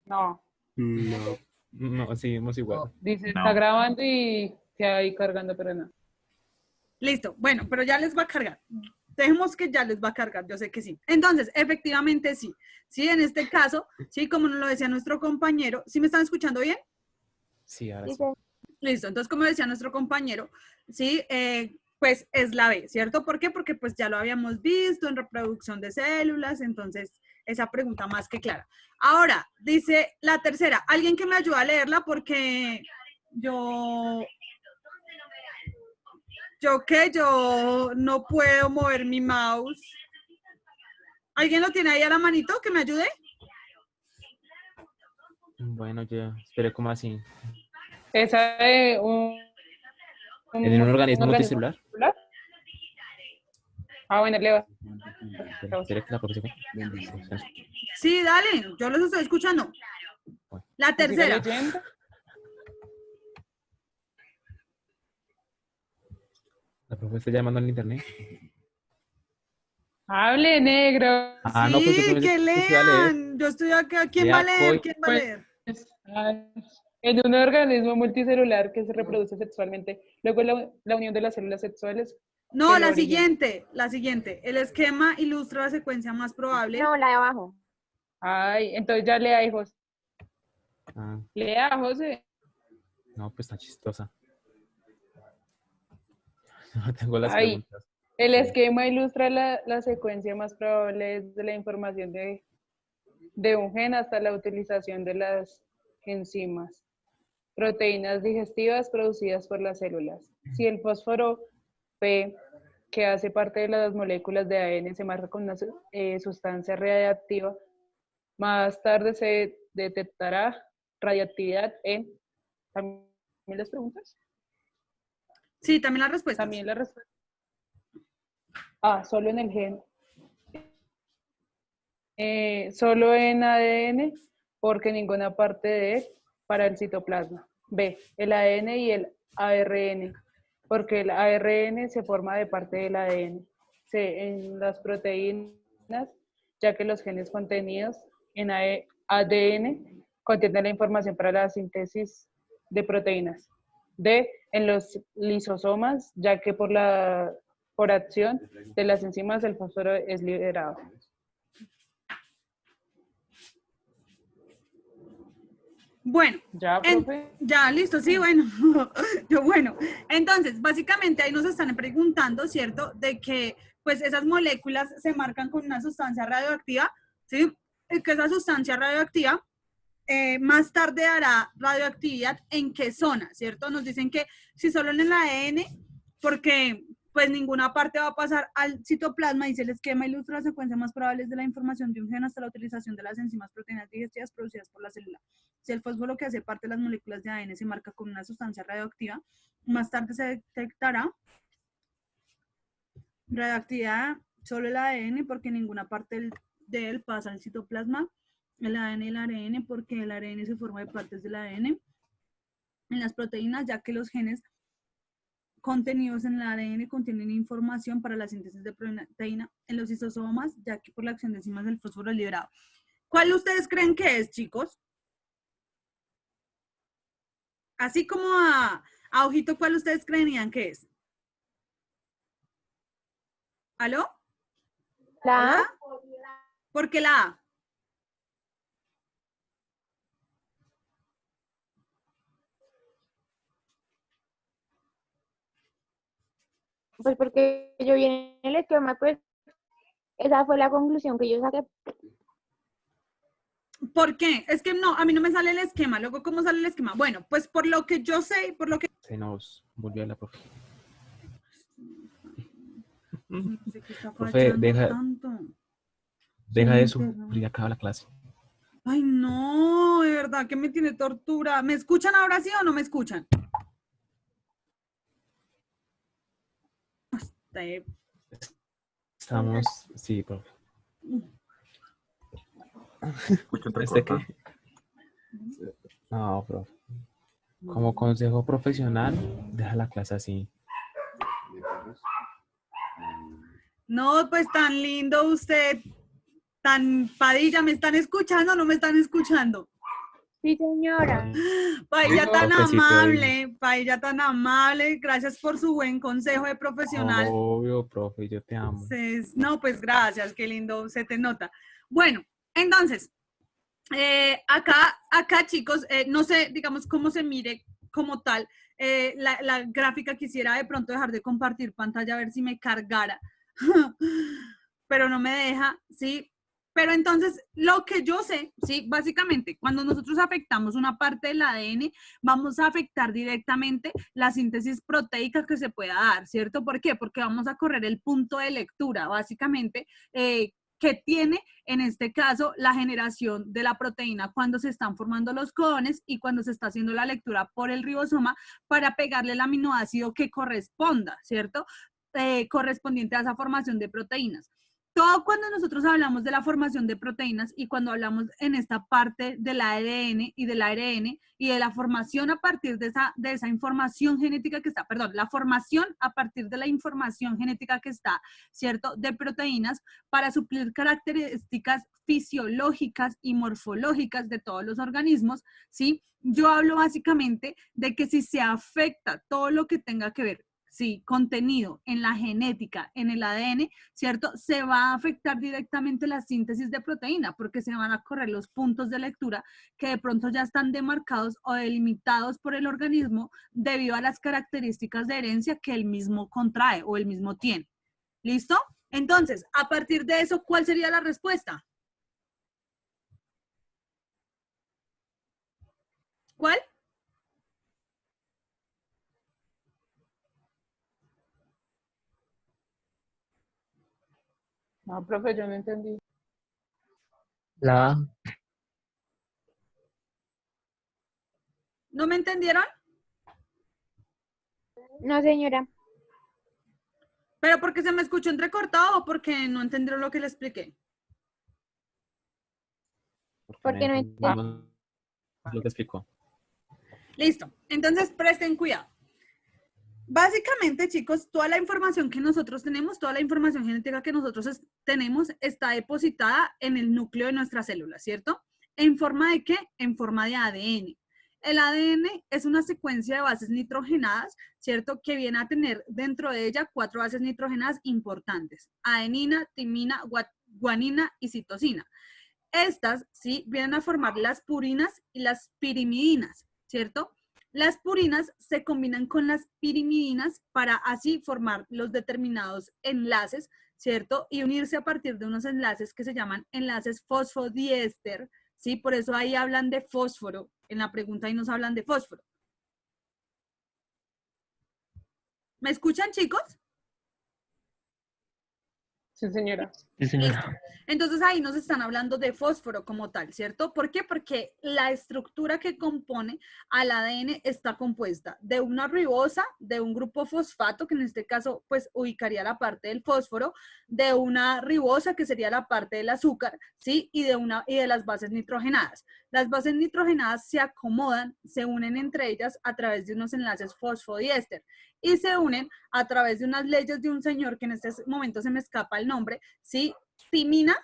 No, No. No, seguimos igual. dice, No. está grabando y queda ahí cargando, pero no. Listo, bueno, pero ya les va a cargar. Dejemos que ya les va a cargar, yo sé que sí. Entonces, efectivamente sí. Sí, en este caso, sí, como nos lo decía nuestro compañero, ¿sí me están escuchando bien? Sí, ahora sí. Dice, Listo, entonces como decía nuestro compañero, sí, pues es la B, ¿cierto? ¿Por qué? Porque pues ya lo habíamos visto en reproducción de células, entonces esa pregunta más que clara. Ahora, dice la tercera, alguien que me ayude a leerla porque yo yo no puedo mover mi mouse. ¿Alguien lo tiene ahí a la manito que me ayude? Bueno, yo esperé como así. Esa de un ¿En un organismo multicelular? Ah, bueno, Leo. Espera que la profesora. Sí, dale, yo los estoy escuchando. La Sigue tercera. leyendo. La profesora está llamando al internet. Hable, negro. Ah, no, pues yo Sí, pensé que que se iba a leer. lean. Yo estoy acá. ¿Quién Lea, va a leer? Coy. ¿Quién va a leer? En un organismo multicelular que se reproduce sexualmente, luego la unión de las células sexuales. No, que lo la originan. siguiente, la siguiente. El esquema ilustra la secuencia más probable. no, la de abajo. Ay, entonces ya lea, hijos. Ah, Lea, José. no, pues está chistosa. No tengo las Ay, preguntas. el esquema ilustra la secuencia más probable de la información de un gen hasta la utilización de las enzimas, proteínas digestivas producidas por las células. Si el fósforo P, que hace parte de las moléculas de ADN, se marca con una sustancia radiactiva, más tarde se detectará radiactividad en... ¿También las preguntas? Sí, también las respuestas. También la respuesta. Ah, solo en el gen. Solo en ADN, porque ninguna parte de él para el citoplasma. B, el ADN y el ARN, porque el ARN se forma de parte del ADN. C, en las proteínas, ya que los genes contenidos en ADN contienen la información para la síntesis de proteínas. D, en los lisosomas, ya que por acción de las enzimas el fósforo es liberado. Bueno, Ya, profe. ya, listo, sí, bueno, bueno. Entonces, básicamente ahí nos están preguntando, ¿cierto? De que, pues, esas moléculas se marcan con una sustancia radioactiva, ¿sí? Y que esa sustancia radioactiva más tarde dará radioactividad en qué zona, ¿cierto? Nos dicen que si solo en el ADN, porque pues ninguna parte va a pasar al citoplasma, dice el esquema ilustra la secuencia más probable de la información de un gen hasta la utilización de las enzimas proteínas digestivas producidas por la célula. Si el fósforo que hace parte de las moléculas de ADN se marca con una sustancia radioactiva, más tarde se detectará radioactividad solo el ADN porque ninguna parte de él pasa al citoplasma, el ADN y el ARN porque el ARN se forma de partes del ADN en las proteínas, ya que los genes contenidos en el ADN contienen información para la síntesis de proteína en los lisosomas, ya que por la acción de enzimas el fósforo es liberado. ¿Cuál ustedes creen que es, chicos? Así como a ojito, ¿cuál ustedes creían que es? ¿Aló? La A, ¿Hola? ¿Por qué la A? pues porque yo vi en el esquema, pues esa fue la conclusión que yo saqué. ¿Por qué? Es que no, a mí no me sale el esquema. Luego, ¿cómo sale el esquema? Bueno, pues por lo que yo sé, por lo que... Se nos volvió la profe. No sé qué está Profe, fallando tanto. deja de Internet. sufrir, acaba la clase. Ay, no, de verdad que me tiene tortura. ¿Me escuchan ahora sí o no me escuchan? Estamos, sí, profe. Escucho entrecortado. No, profe. Como consejo profesional, deja la clase así. No, pues tan lindo usted, tan Padilla, ¿me están escuchando o no me están escuchando? Sí, señora. Paella tan Profecito, amable, Paella tan amable. Gracias por su buen consejo de profesional. obvio, profe, yo te amo. No, pues gracias, qué lindo, se te nota. Bueno, entonces, acá chicos, no sé, digamos, cómo se mire como tal la gráfica. Quisiera de pronto dejar de compartir pantalla a ver si me cargara, pero no me deja, ¿sí? Pero entonces, lo que yo sé, ¿sí? Básicamente, cuando nosotros afectamos una parte del ADN, vamos a afectar directamente la síntesis proteica que se pueda dar, ¿cierto? ¿Por qué? Porque vamos a correr el punto de lectura, básicamente, que tiene en este caso la generación de la proteína cuando se están formando los codones y cuando se está haciendo la lectura por el ribosoma para pegarle el aminoácido que corresponda, ¿cierto? Correspondiente a esa formación de proteínas. Todo cuando nosotros hablamos de la formación de proteínas y cuando hablamos en esta parte del ADN y del ARN y de la formación a partir de esa información genética que está, perdón, la formación a partir de la información genética que está, ¿cierto? De proteínas para suplir características fisiológicas y morfológicas de todos los organismos, ¿sí? Yo hablo básicamente de que si se afecta todo lo que tenga que ver, sí, contenido en la genética, en el ADN, ¿cierto? Se va a afectar directamente la síntesis de proteína porque se van a correr los puntos de lectura que de pronto ya están demarcados o delimitados por el organismo debido a las características de herencia que el mismo contrae o el mismo tiene. ¿Listo? Entonces, a partir de eso, ¿cuál sería la respuesta? ¿Cuál? No, profe, yo no entendí. La A. ¿No me entendieron? No, señora. ¿Pero porque se me escuchó entrecortado o porque no entendieron lo que le expliqué? Porque no entendimos lo que explicó. Listo. Entonces, presten cuidado. Básicamente, chicos, toda la información que nosotros tenemos, toda la información genética que nosotros tenemos está depositada en el núcleo de nuestras células, ¿cierto? ¿En forma de qué? En forma de ADN. El ADN es una secuencia de bases nitrogenadas, ¿cierto? Que viene a tener dentro de ella 4 bases nitrogenadas importantes: adenina, timina, guanina y citosina. Estas, sí, vienen a formar las purinas y las pirimidinas, ¿cierto? Las purinas se combinan con las pirimidinas para así formar los determinados enlaces, ¿cierto? Y unirse a partir de unos enlaces que se llaman enlaces fosfodiéster, ¿sí? Por eso ahí hablan de fósforo, en la pregunta ahí nos hablan de fósforo. ¿Me escuchan, chicos? Sí, señora. Sí, señora. Listo. Entonces ahí nos están hablando de fósforo como tal, ¿cierto? ¿Por qué? Porque la estructura que compone al ADN está compuesta de una ribosa, de un grupo fosfato, que en este caso pues ubicaría la parte del fósforo, de una ribosa, que sería la parte del azúcar, ¿sí? Y de las bases nitrogenadas. Las bases nitrogenadas se acomodan, se unen entre ellas a través de unos enlaces fosfodiéster y se unen a través de unas leyes de un señor que en este momento se me escapa el nombre, ¿sí? Timina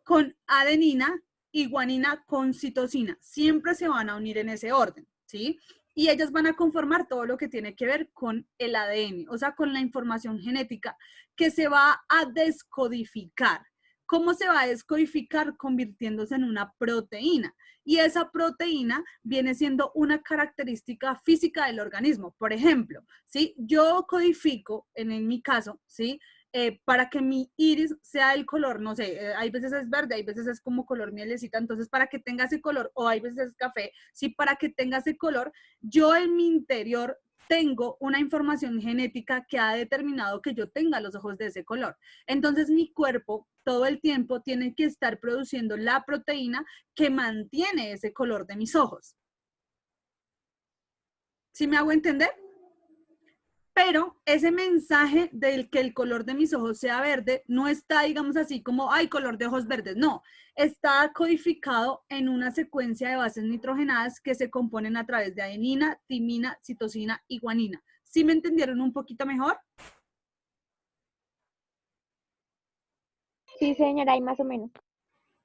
con adenina y guanina con citosina. Siempre se van a unir en ese orden, ¿sí? Y ellas van a conformar todo lo que tiene que ver con el ADN, o sea, con la información genética que se va a descodificar. ¿Cómo se va a descodificar? Convirtiéndose en una proteína. Y esa proteína viene siendo una característica física del organismo. Por ejemplo, ¿sí? Yo codifico, en mi caso, ¿sí? Para que mi iris sea el color, no sé, hay veces es verde, hay veces es como color mielecita, entonces para que tenga ese color, o hay veces es café, sí, para que tenga ese color, yo en mi interior tengo una información genética que ha determinado que yo tenga los ojos de ese color. Entonces mi cuerpo todo el tiempo tiene que estar produciendo la proteína que mantiene ese color de mis ojos. ¿Sí me hago entender? Pero ese mensaje del que el color de mis ojos sea verde no está, digamos así, como, ay, color de ojos verdes. No, está codificado en una secuencia de bases nitrogenadas que se componen a través de adenina, timina, citosina y guanina. ¿Sí me entendieron un poquito mejor? Sí, señora, ahí más o menos.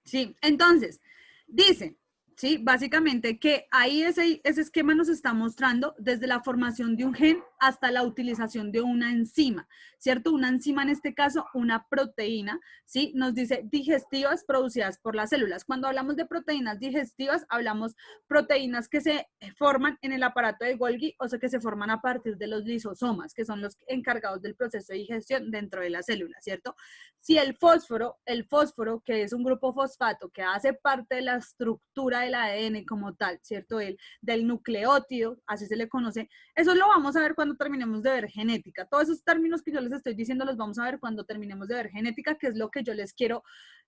Sí, entonces, dice, ¿sí? Básicamente que ahí ese esquema nos está mostrando desde la formación de un gen hasta la utilización de una enzima, ¿cierto? Una enzima, en este caso, una proteína, ¿sí? Nos dice digestivas producidas por las células. Cuando hablamos de proteínas digestivas, hablamos proteínas que se forman en el aparato de Golgi, o sea, que se forman a partir de los lisosomas, que son los encargados del proceso de digestión dentro de la célula, ¿cierto? Si el fósforo, que es un grupo fosfato que hace parte de la estructura del ADN como tal, ¿cierto? Del nucleótido, así se le conoce, eso lo vamos a ver cuando terminemos de ver genética. Todos esos términos que yo les estoy diciendo los vamos a ver cuando terminemos de ver genética, que es lo que yo les quiero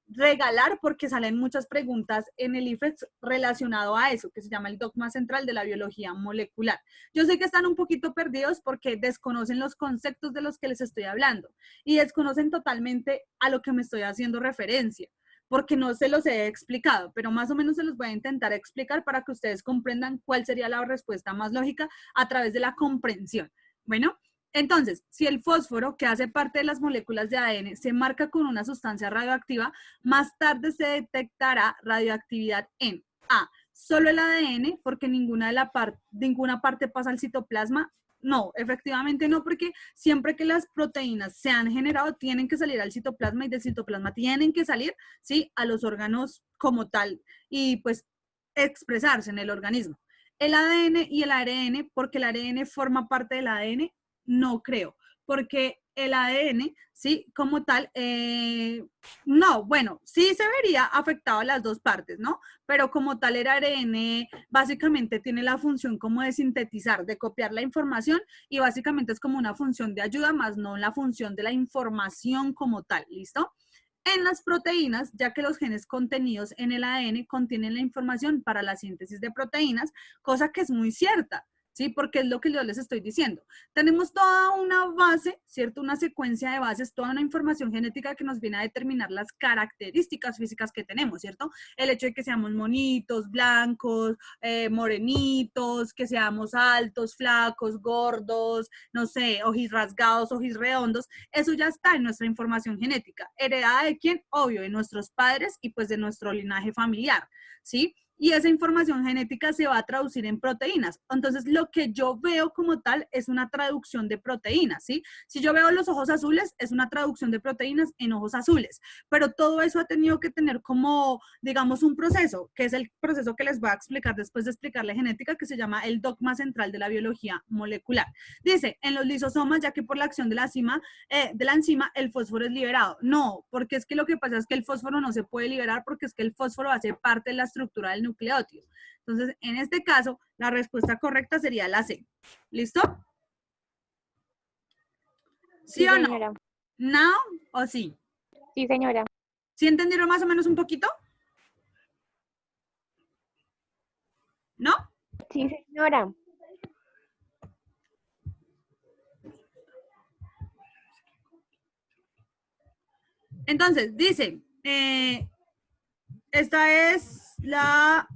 regalar porque salen muchas preguntas en el IFEX relacionado a eso, que se llama el dogma central de la biología molecular. Yo sé que están un poquito perdidos porque desconocen los conceptos de los que les estoy hablando y desconocen totalmente a lo que me estoy haciendo referencia, porque no se los he explicado, pero más o menos se los voy a intentar explicar para que ustedes comprendan cuál sería la respuesta más lógica a través de la comprensión. Bueno, entonces, si el fósforo, que hace parte de las moléculas de ADN, se marca con una sustancia radioactiva, más tarde se detectará radioactividad en A, solo el ADN, porque ninguna parte pasa al citoplasma. No, efectivamente no, porque siempre que las proteínas se han generado, tienen que salir al citoplasma y del citoplasma tienen que salir, ¿sí?, a los órganos como tal y pues expresarse en el organismo. El ADN y el ARN, porque el ARN forma parte del ADN, no creo, porque el ADN, ¿sí?, como tal, no, bueno, sí se vería afectado a las dos partes, ¿no? Pero como tal el ARN básicamente tiene la función como de sintetizar, de copiar la información y básicamente es como una función de ayuda, más no la función de la información como tal, ¿listo? En las proteínas, ya que los genes contenidos en el ADN contienen la información para la síntesis de proteínas, cosa que es muy cierta, ¿sí? Porque es lo que yo les estoy diciendo. Tenemos toda una base, ¿cierto? Una secuencia de bases, toda una información genética que nos viene a determinar las características físicas que tenemos, ¿cierto? El hecho de que seamos monitos, blancos, morenitos, que seamos altos, flacos, gordos, no sé, ojos rasgados, ojos redondos, eso ya está en nuestra información genética. ¿Heredada de quién? Obvio, de nuestros padres y pues de nuestro linaje familiar, ¿sí? Y esa información genética se va a traducir en proteínas. Entonces, lo que yo veo como tal es una traducción de proteínas, ¿sí? Si yo veo los ojos azules, es una traducción de proteínas en ojos azules. Pero todo eso ha tenido que tener como, digamos, un proceso, que es el proceso que les voy a explicar después de explicarle genética, que se llama el dogma central de la biología molecular. Dice, en los lisosomas, ya que por la acción de la enzima, el fósforo es liberado. No, porque es que lo que pasa es que el fósforo no se puede liberar porque es que el fósforo hace parte de la estructura del nucleótido. Entonces, en este caso, la respuesta correcta sería la C. ¿Listo? ¿Sí o no? señora. ¿No o sí? Sí, señora. ¿Sí entendieron más o menos un poquito? ¿No? Sí, señora. Entonces, dice, esta es la